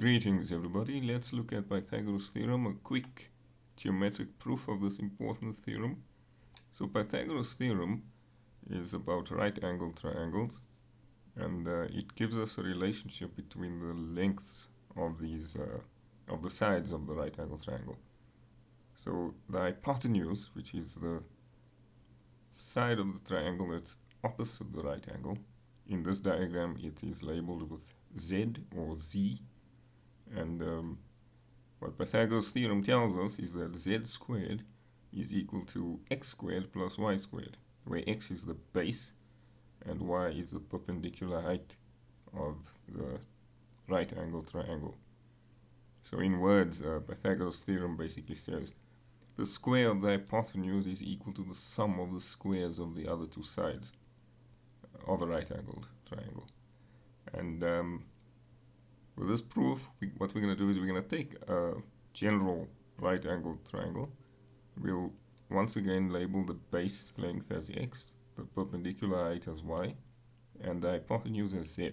Greetings everybody, let's look at Pythagoras theorem, a quick geometric proof of this important theorem. So Pythagoras theorem is about right angled triangles, and it gives us a relationship between the lengths of these of the sides of the right angled triangle. So the hypotenuse, which is the side of the triangle that's opposite the right angle, in this diagram it is labeled with Z or Z. And what Pythagoras theorem tells us is that z squared is equal to x squared plus y squared, where x is the base and y is the perpendicular height of the right angle triangle. So in words, Pythagoras theorem basically says the square of the hypotenuse is equal to the sum of the squares of the other two sides of a right angled triangle. And with this proof, what we're going to do is we're going to take a general right angled triangle. We'll once again label the base length as x, the perpendicular height as y, and the hypotenuse as z.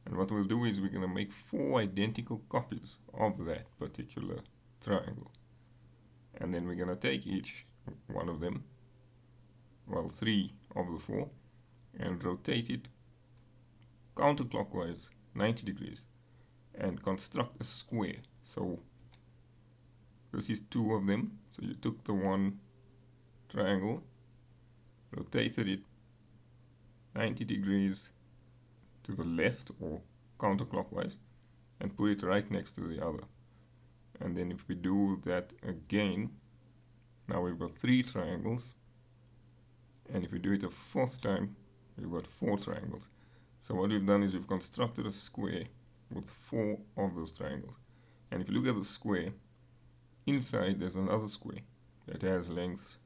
And what we'll do is we're going to make 4 identical copies of that particular triangle. And then we're going to take each one of them, well, 3 of the 4, and rotate it counterclockwise 90 degrees. And construct a square. So this is 2 of them. So you took the one triangle, rotated it 90 degrees to the left or counterclockwise, and put it right next to the other. And then if we do that again, now we've got 3 triangles, and if we do it a 4th time, we've got 4 triangles. So what we've done is we've constructed a square with 4 of those triangles. And if you look at the square, inside there's another square that has lengths,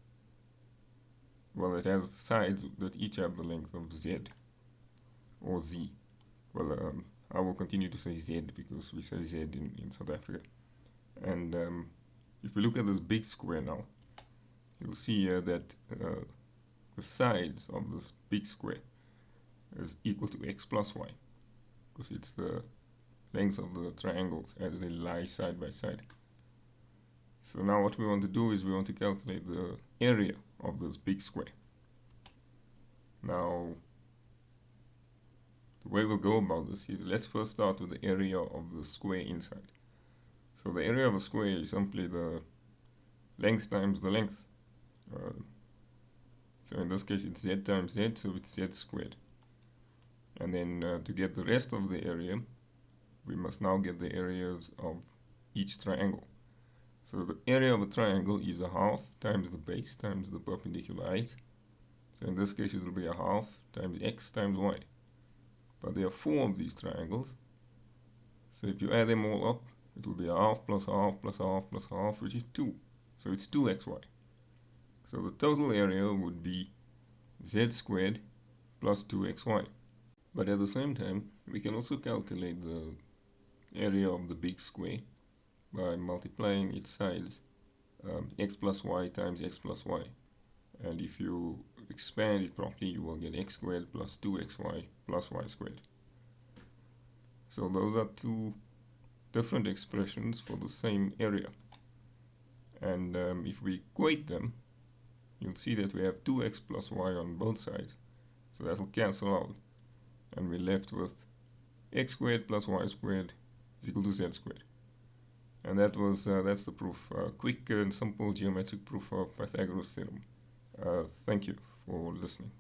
well, it has sides that each have the length of z or z. Well, I will continue to say z because we say z in South Africa. And if we look at this big square now, you'll see here that the sides of this big square is equal to x plus y, because it's the lengths of the triangles as they lie side by side. So now what we want to do is we want to calculate the area of this big square. Now the way we'll go about this is, let's first start with the area of the square inside. So the area of a square is simply the length times the length. So in this case it's z times z, so it's z squared. And then to get the rest of the area, we must now get the areas of each triangle. So the area of a triangle is a half times the base times the perpendicular height. So in this case it will be a half times x times y. But there are 4 of these triangles. So if you add them all up, it will be a half plus a half plus a half plus a half, which is 2. So it's 2xy. So the total area would be z squared plus 2xy. But at the same time, we can also calculate the area of the big square by multiplying its sides, x plus y times x plus y. And if you expand it properly, you will get x squared plus 2xy plus y squared. So those are 2 different expressions for the same area. And if we equate them, you'll see that we have 2x plus y on both sides. So that will cancel out. And we're left with x squared plus y squared is equal to z squared. And that's the proof. Quick and simple geometric proof of Pythagoras theorem. Thank you for listening.